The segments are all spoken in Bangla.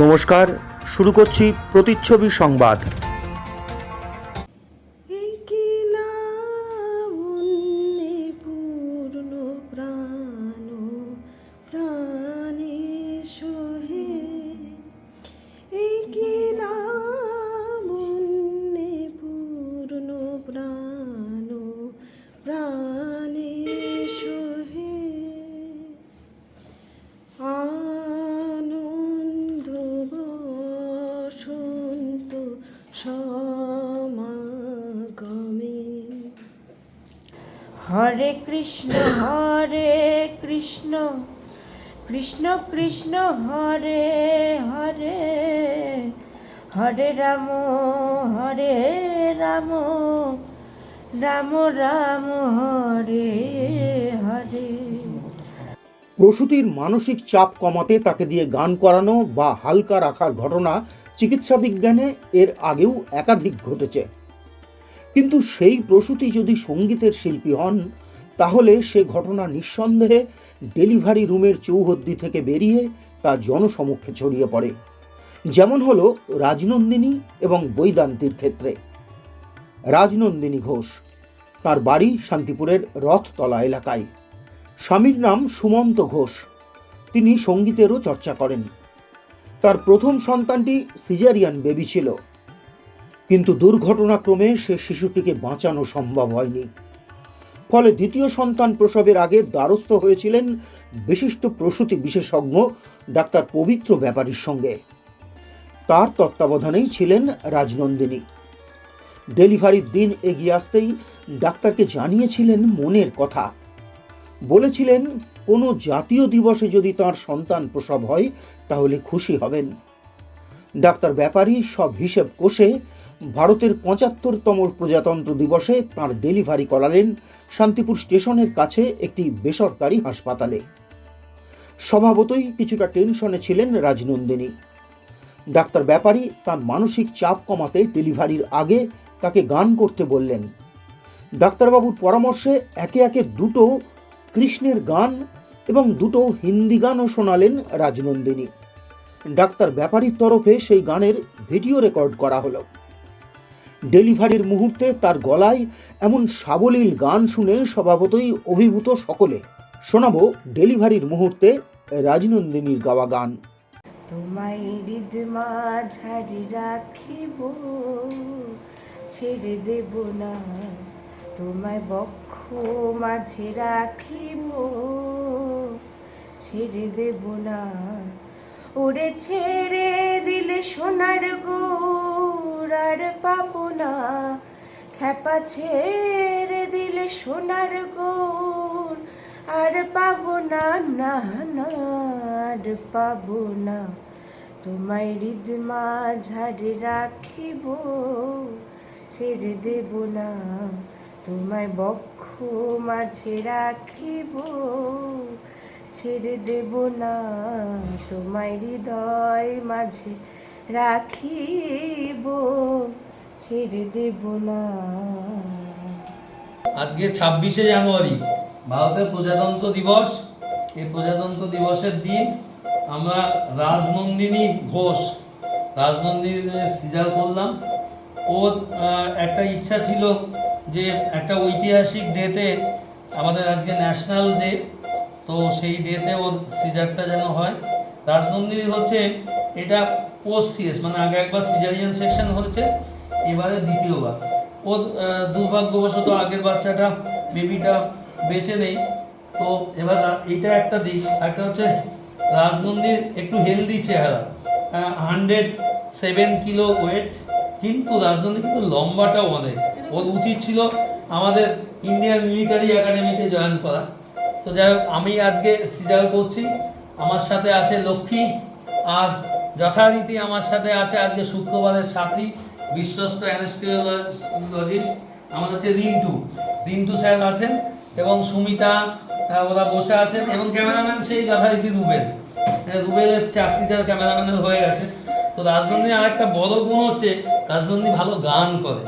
নমস্কার, শুরু করছি প্রতিচ্ছবি সংবাদ। হরে কৃষ্ণ কৃষ্ণ কৃষ্ণ হরে হরে, হরে রাম রাম রাম হরে হরে। প্রসূতির মানসিক চাপ কমাতে তাকে দিয়ে গান করানো বা হালকা রাখার ঘটনা চিকিৎসা বিজ্ঞানে এর আগেও একাধিক ঘটেছে। কিন্তু সেই প্রসূতি যদি সঙ্গীতের শিল্পী হন, তাহলে সে ঘটনা নিঃসন্দেহে ডেলিভারি রুমের চৌহদ্দি থেকে বেরিয়ে তা জনসমক্ষে ছড়িয়ে পড়ে। যেমন হলো রাজনন্দিনী এবং বৈদান্তির ক্ষেত্রে। রাজনন্দিনী ঘোষ, তার বাড়ি শান্তিপুরের রথতলা এলাকায়। স্বামীর নাম সুমন্ত ঘোষ, তিনি সঙ্গীতেরও চর্চা করেন। তার প্রথম সন্তানটি সিজারিয়ান বেবি ছিল, কিন্তু দুর্ঘটনাক্রমে সে শিশুটিকে বাঁচানো সম্ভব হয়নি। ফলে দ্বিতীয় সন্তান প্রসবের আগে দ্বারস্থ হয়েছিলেন বিশিষ্ট প্রসূতি বিশেষজ্ঞ ডাক্তার পবিত্র ব্যাপারীর সঙ্গে। তার তত্ত্বাবধানেই ছিলেন রাজনন্দিনী। ডেলিভারির দিন এগিয়ে আসতেই ডাক্তারকে জানিয়েছিলেন মনের কথা। বলেছিলেন কোনো জাতীয় দিবসে যদি তার সন্তান প্রসব হয় তাহলে খুশি হবেন। ডাক্তার ব্যাপারী সব হিসেব কষে ভারতের ৭৫তম প্রজাতন্ত্র দিবসে তার ডেলিভারি করালেন শান্তিপুর স্টেশনের কাছে একটি বেসরকারি হাসপাতালে। স্বভাবতই কিছুটা টেনশনে ছিলেন রাজনন্দিনী। ডাক্তার ব্যাপারী তার মানসিক চাপ কমাতে ডেলিভারির আগে তাকে গান করতে বললেন। ডাক্তারবাবুর পরামর্শে একে একে দুটো কৃষ্ণের গান এবং দুটো হিন্দি গানও শোনালেন রাজনন্দিনী। ডাক্তার ব্যাপারীর তরফে সেই গানের ভিডিও রেকর্ড করা হলো। ডেলিভারির মুহূর্তে তার গলায় এমন সাবলীল গান শুনে স্বভাবতই অভিভূত সকলে। শোনাবো ডেলিভারির মুহূর্তে রাজনন্দিনীর গাওয়া গান। তোমায় হৃদ মাঝারি রাখিব, ছেড়ে দেব না, তোমায় বক্ষ মাঝে রাখিব, ছেড়ে দেব না। ওরে ছেড়ে দিলে সোনার গৌর আর পাবো না, খ্যাপা ছেড়ে দিলে সোনার গৌর আর পাবো না, না না আর পাবো না। তোমায় হৃদ মাঝারে রাখিব, ছেড়ে দেব না, তোমায় বক্ষ মাঝে রাখিব, ছেড়ে দেব না, তোমায় হৃদয় মাঝে রাখিব, ছেড়ে দেব না। আজকে ২৬শে জানুয়ারি ভারতের প্রজাতন্ত্র দিবস। এই প্রজাতন্ত্র দিবসের দিন আমরা রাজনন্দিনী ঘোষ, রাজনন্দিনীর সিজার করলাম। ওর একটা ইচ্ছা ছিল যে একটা ঐতিহাসিক ডেতে, আমাদের আজকে ন্যাশনাল ডে, তো সেই ডেতে ওর সিজারটা যেন হয়। রাজনন্দিনী হচ্ছে এটা পোস্ট সিএস, মানে আগে একবার সিজারিয়ান সেকশন হচ্ছে, এবারে দ্বিতীয়বার। ওর দুর্ভাগ্যবশত আগের বাচ্চাটা, বেবিটা বেঁচে নেই। তো এবার এটা একটা দিক। একটা হচ্ছে রাজনন্দিনীর একটু হেলদি চেহারা, 107 কিলো ওয়েট, কিন্তু রাজনন্দিনী কিন্তু লম্বাটাও অনেক। ওর উচিত ছিল আমাদের ইন্ডিয়ান মিলিটারি একাডেমিতে জয়েন করা। তো যাই হোক, আমি আজকে সিজার করছি। আমার সাথে আছে লক্ষ্মী, আর যথারীতি আমার সাথে আছে আজকে শুক্রবারের সাথী, বিশ্বস্ত অ্যানেস্থেসিওলজিস্ট আমার হচ্ছে রিন্টু স্যার আছেন, এবং সুমিতা, ওরা বসে আছেন, এবং ক্যামেরাম্যান সেই যথারীতি রুবেলের চাকরিটা ক্যামেরাম্যানের হয়ে গেছে। তো রাজনন্দিনী আর একটা বড় গুণ হচ্ছে রাজনন্দিনী ভালো গান করে।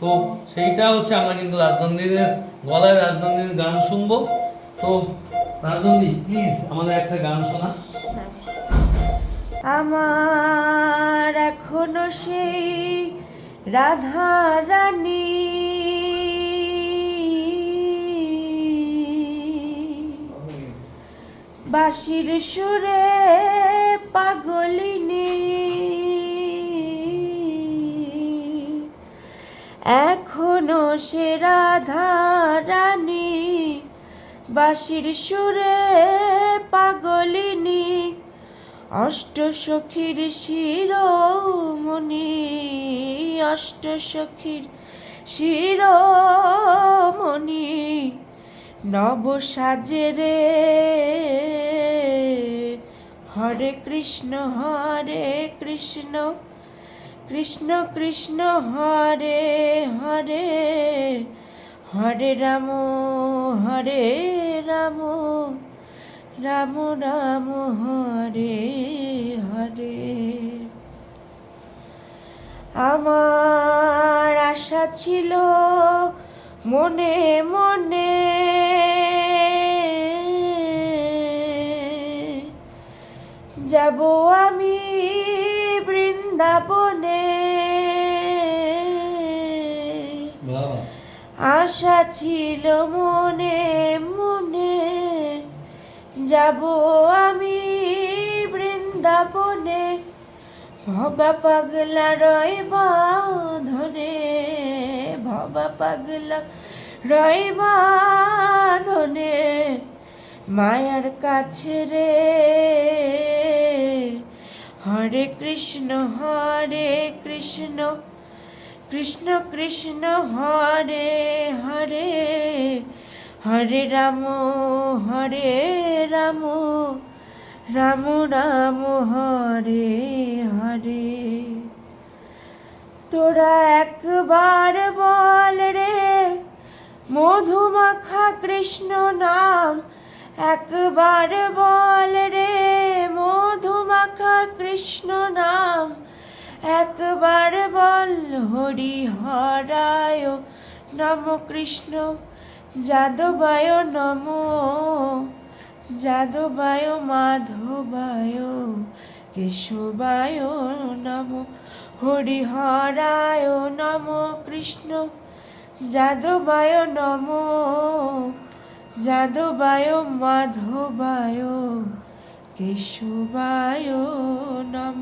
তো সেইটা হচ্ছে আমরা কিন্তু রাজনন্দিনীর গলায় রাজনন্দিনীর গান শুনবো। তো রাজনন্দিনী প্লিজ আমাদের একটা গান শোনা। আমার এখনো সেই রাধা রানী বাঁশির সুরে পাগলিনী এখনো সে রাধা রানী বাঁশির সুরে পাগলিনী অষ্টসখীর শিরোমণি অষ্টসখীর শিরোমণি নব সাজে রে হরে কৃষ্ণ কৃষ্ণ কৃষ্ণ হরে হরে হরে রাম রাম রাম হরে হরে। আমার আশা ছিল মনে মনে যাব আমি বৃন্দাবনে আশা ছিল মনে মনে যাব আমি বৃন্দাবনে ভবা পাগলা রয় বাঁধনে ভবা পাগলা রয় বাঁধনে মায়ার কাছে রে হরে কৃষ্ণ কৃষ্ণ কৃষ্ণ হরে হরে হরে রাম রাম রাম হরে হরে। তোরা একবার বল রে মধুমাখা কৃষ্ণ নাম একবার বল রে মধুমাখা কৃষ্ণ নাম একবার বল হরি হরায় নম কৃষ্ণ যাদবায় নম যাদবায় মাধবায় কেশবায় নম হরি হরায় নম কৃষ্ণ যাদবায় নম যাদবায় মাধবায় কেশবায় নম।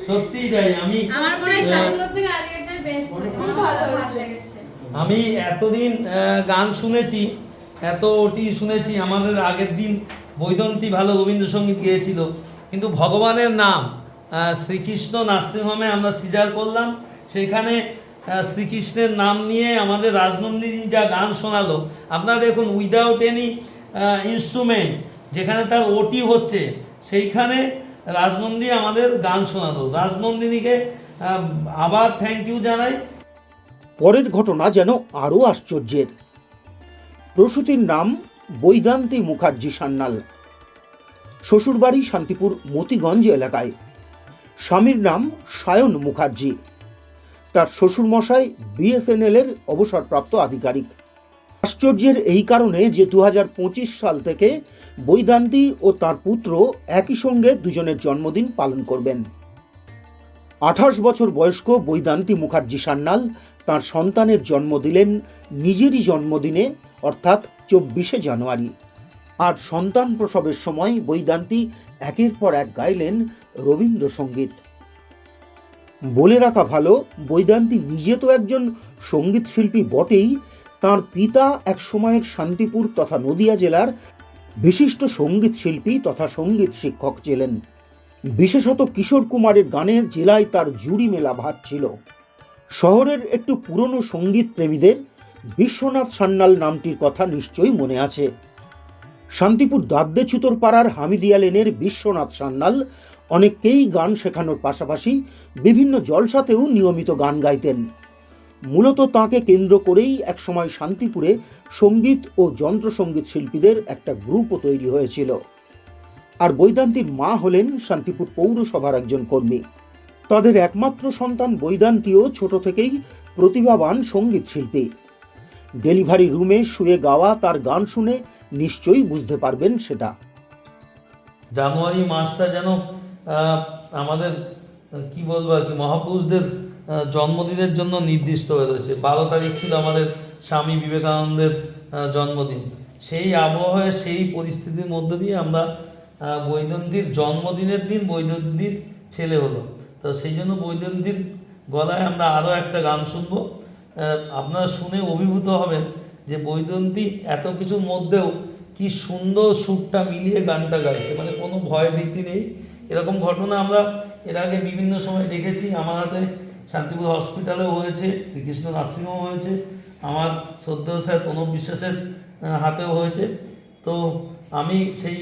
সত্যি তাই আমি এতদিন গান শুনেছি, এত ওটি শুনেছি, আমাদের আগের দিন বৈদন্তী ভালো রবীন্দ্রসঙ্গীত গেয়েছিল, কিন্তু ভগবানের নাম শ্রীকৃষ্ণ নার্সিংহোমে আমরা সিজার করলাম, সেখানে শ্রীকৃষ্ণের নাম নিয়ে আমাদের রাজনন্দিনী যা গান শোনালো, আপনারা দেখুন উইদাউট এনি ইনস্ট্রুমেন্ট, যেখানে তার ওটি হচ্ছে সেইখানে রাজনন্দিনী আমাদের গান শোনালো। রাজনন্দিনীকে আবার থ্যাংক ইউ জানাই। পরের ঘটনা যেন আরও আশ্চর্যের। প্রসূতির নাম বৈদান্তী মুখার্জি সান্যাল, শ্বশুরবাড়ি শান্তিপুর মতিগঞ্জ এলাকায়। স্বামীর নাম সায়ন মুখার্জি, তার শ্বশুরমশাই বিএসএনএল এর অবসরপ্রাপ্ত আধিকারিক। আশ্চর্যের এই কারণে যে 2025 সাল থেকে বৈদান্তী ও তার পুত্র একই সঙ্গে দুজনের জন্মদিন পালন করবেন। 28 বছর বয়স্ক বৈদান্তী মুখার্জি সান্যাল তার সন্তানের জন্ম দিলেন নিজেরই জন্মদিনে, অর্থাৎ 24শে জানুয়ারি। আর সন্তান প্রসবের সময় বৈদান্তী একের পর এক গাইলেন রবীন্দ্রসঙ্গীত। বলে রাখা ভালো, বৈদান্তী নিজে তো একজন সঙ্গীত শিল্পী বটেই, তাঁর পিতা এক সময়ের শান্তিপুর তথা নদিয়া জেলার বিশিষ্ট সঙ্গীত শিল্পী তথা সঙ্গীত শিক্ষক ছিলেন। বিশেষত কিশোর কুমারের গানে জেলায় তার জুড়ি মেলা ভার ছিল। শহরের একটু পুরনো সঙ্গীত প্রেমীদের বিশ্বনাথ সান্যাল নামটির কথা নিশ্চয়ই মনে আছে। শান্তিপুর দাদ্দেছুতোর পাড়ার হামিদিয়া লেনের বিশ্বনাথ সান্যাল অনেককেই গান শেখানোর পাশাপাশি বিভিন্ন জলসাতেও নিয়মিত গান গাইতেন। মূলত তাঁকে কেন্দ্র করেই একসময় শান্তিপুরে সঙ্গীত ও যন্ত্রসঙ্গীত শিল্পীদের একটা গ্রুপও তৈরি হয়েছিল। আর বৈদান্তীর মা হলেন শান্তিপুর পৌরসভার একজন কর্মী। তাদের একমাত্র সন্তান বৈদান্তীও ছোট থেকেই প্রতিভাবান সঙ্গীত শিল্পী। ডেলিভারি রুমে শুয়ে গাওয়া তার গান শুনে নিশ্চয়ই বুঝতে পারবেন সেটা। জানুয়ারি মাসটা যেন আমাদের কি বলবো আর কি, মহাপুরুষদের জন্মদিনের জন্য নির্দিষ্ট হয়ে রয়েছে। 12 তারিখ ছিল আমাদের স্বামী বিবেকানন্দের জন্মদিন। সেই আবহাওয়ায়, সেই পরিস্থিতির মধ্য দিয়ে আমরা বৈদন্তীর জন্মদিনের দিন বৈদন্তীর ছেলে হলো, তো সেই জন্য বৈদন্তীর গলায় আমরা আরও একটা গান শুনবো। আপনারা শুনে অভিভূত হবেন যে বৈদন্তী এত কিছুর মধ্যেও কি সুন্দর সুরটা মিলিয়ে গানটা গাইছে, মানে কোনো ভয় ভীতি নেই। এরকম ঘটনা আমরা এর আগে বিভিন্ন সময় দেখেছি। আমার হাতে শান্তিপুর হসপিটালেও হয়েছে, শ্রীকৃষ্ণ নার্সিংহোম হয়েছে, আমার শ্রদ্ধেয় স্যার প্রণব বিশ্বাসের হাতেও হয়েছে। তো আমি সেই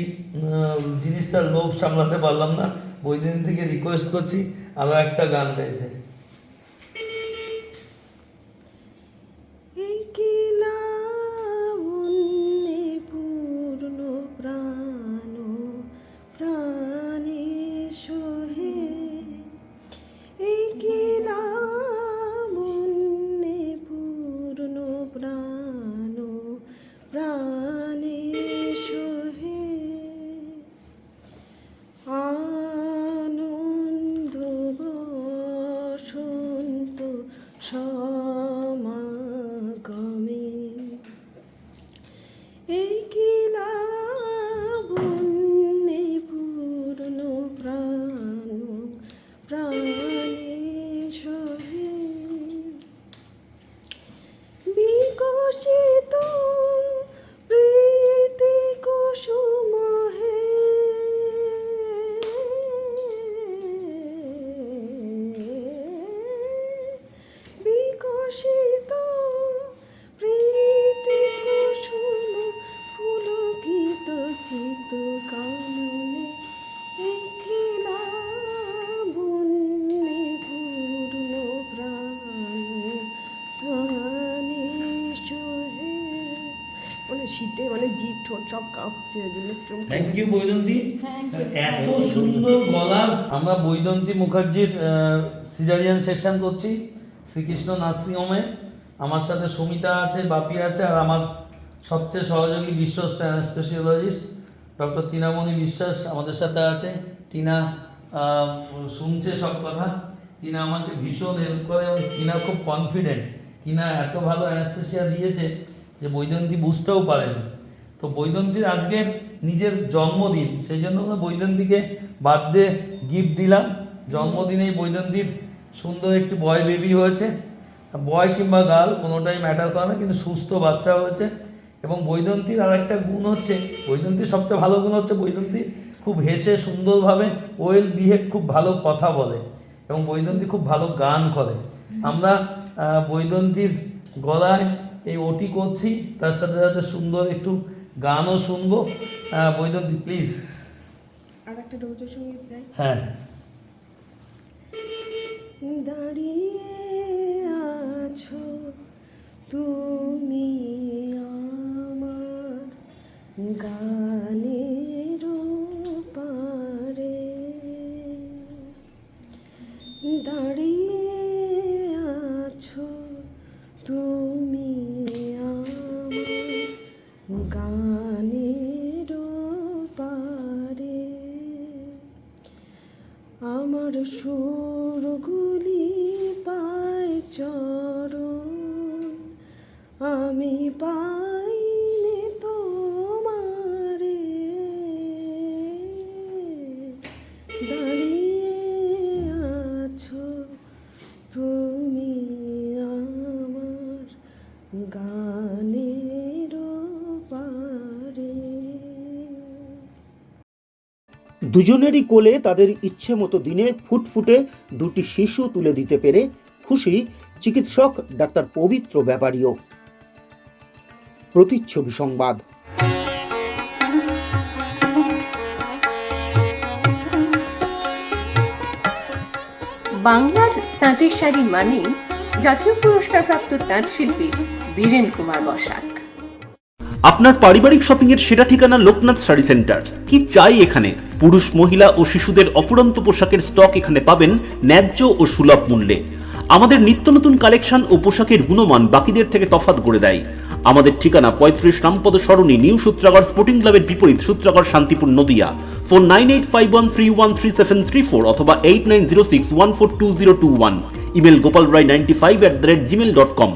জিনিসটার লোভ সামলাতে পারলাম না, বৈদন্তীকে রিকোয়েস্ট করছি আরও একটা গান গাইতে। সমাগমে এই কি লাবণ্যে পূর্ণ প্রাণ প্রাণে সোহে বিকশিত প্রীতি কুসুম হে বিকশিত প্রীতি কুসুম পুলকিত চিত্ত কাননে এই লাবণ্যে পূর্ণ প্রাণ প্রাণে সোহে। মানে শীতে মানে জিভ ঠোঁট সব কাঁপছে, ওই জন্য থ্যাংক ইউ বৈদন্তী, এত সুন্দর গলা। আমরা বৈদন্তী মুখার্জির সিজারিয়ান সেকশন করছি শ্রীকৃষ্ণ নার্সিংহোমে। আমার সাথে সুমিতা আছে, বাপি আছে, আর আমার সবচেয়ে সহযোগী বিশ্বস্ত অ্যানেস্থেসিওলজিস্ট ডক্টর টিনামণি বিশ্বাস আমাদের সাথে আছে। টিনা শুনছে সব কথা, টিনা আমাকে ভীষণ হেল্প করে এবং টিনা খুব কনফিডেন্ট। টিনা এত ভালো অ্যানেস্থেসিয়া দিয়েছে যে বৈদন্তী বুঝতেও পারেনি। তো বৈদন্তীর আজকে নিজের জন্মদিন, সেই জন্য আমরা বৈদন্তীকে বার্থডে গিফট দিলাম। জন্মদিনেই বৈদন্তীর সুন্দর একটি বয় বেবি হয়েছে, বয় কিংবা গার্ল কোনোটাই ম্যাটার করে না, কিন্তু সুস্থ বাচ্চা হয়েছে। এবং বৈদন্তীর আর একটা গুণ হচ্ছে, বৈদন্তীর সবচেয়ে ভালো গুণ হচ্ছে বৈদন্তী খুব হেসে সুন্দরভাবে ওয়েল বিহেভ, খুব ভালো কথা বলে এবং বৈদন্তী খুব ভালো গান করে। আমরা বৈদন্তীর গলায় এই ওটি করছি, তার সাথে সাথে সুন্দর একটু গানও শুনবো। বৈদন্তী প্লিজ। আর একটা রবীন্দ্র সঙ্গীত গাই। হ্যাঁ। দাঁড়িয়ে আছো তুমি আমার গানের পারে, দাঁড়িয়ে আছো তুমি আমার গানের পারে, আমার সুরগুলি পায় চরণ, আমি পাইনি তোমারে, দাঁড়িয়ে আছো তুমি আমার গানের পারে। দুজনেরই কোলে তাদের ইচ্ছে মতো দিনে ফুটফুটে দুটি শিশু তুলে দিতে পেরে খুশি চিকিৎসক ডাক্তার পবিত্র ব্যাপারীও। প্রতিচ্ছবি সংবাদ। বাংলার তাঁতের শাড়ি মানেই জাতীয় পুরস্কারপ্রাপ্ত তাঁত শিল্পী বীরেন কুমার বসাক। আপনার পারিবারিক শপিং এর সেরা ঠিকানা লোকনাথ শাড়ি সেন্টার। কি চাই এখানে? পুরুষ, মহিলা ও শিশুদের অফুরন্ত পোশাকের স্টক এখানে পাবেন ন্যায্য ও সুলভ মূল্যে। আমাদের নিত্য নতুন কালেকশন ও পোশাকের গুণমান বাকিদের থেকে তফাৎ করে দেয়। আমাদের ঠিকানা 35 রামপদ সরণি, নিউ সূত্রাগড় স্পোর্টিং ক্লাবের বিপরীত, সূত্রাগড়, শান্তিপুর, নদিয়া। ফোন 9851313734 অথবা 8906142021। Email gopalrai95@gmail.com।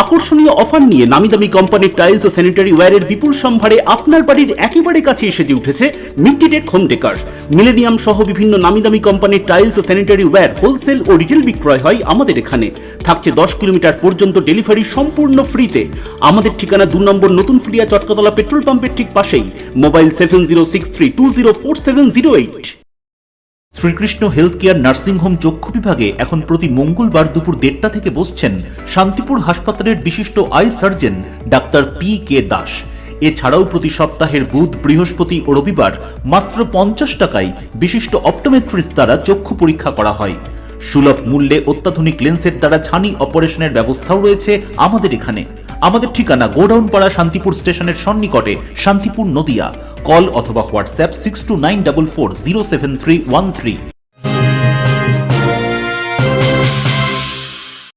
আকর্ষণীয় অফার নিয়ে নামি দামি কোম্পানির টাইলস ও স্যানিটারি ওয়্যারের বিপুল সম্ভারে আপনার বাড়ির একেবারে কাছে এসে উঠেছে মিট্টিটেক হোম ডেকার। মিলেনিয়াম সহ বিভিন্ন নামি দামি কোম্পানির টাইলস ও স্যানিটারি ওয়্যার হোলসেল ও রিটেল বিক্রয় হয় আমাদের এখানে। থাকছে 10 কিলোমিটার পর্যন্ত ডেলিভারি সম্পূর্ণ ফ্রিতে। আমাদের ঠিকানা 2 নম্বর নতুন ফ্রিয়া চটকাতলা পেট্রোল পাম্পের ঠিক পাশেই। Mobile 7063204708। Shrikrishna health care nursing home চক্ষু বিভাগে এখন প্রতি মঙ্গলবার দুপুর 1:30টা থেকে বসছেন শান্তিপুর হাসপাতালের বিশিষ্ট I surgeon doctor PK Das. এছাড়াও প্রতি সপ্তাহের বুধ, বৃহস্পতি ও রবিবার মাত্র 50 টাকায় বিশিষ্ট অপটোমেট্রিস্ট দ্বারা চক্ষু পরীক্ষা করা হয়। সুলভ মূল্যে অত্যাধুনিক লেন্সের দ্বারা ছানি অপারেশনের ব্যবস্থাও রয়েছে আমাদের এখানে। আমাদের ঠিকানা গোডাউনপাড়া, শান্তিপুর স্টেশনের সন্নিকটে, শান্তিপুর, নদিয়া। কল অথবা হোয়াটসঅ্যাপ 6294407313।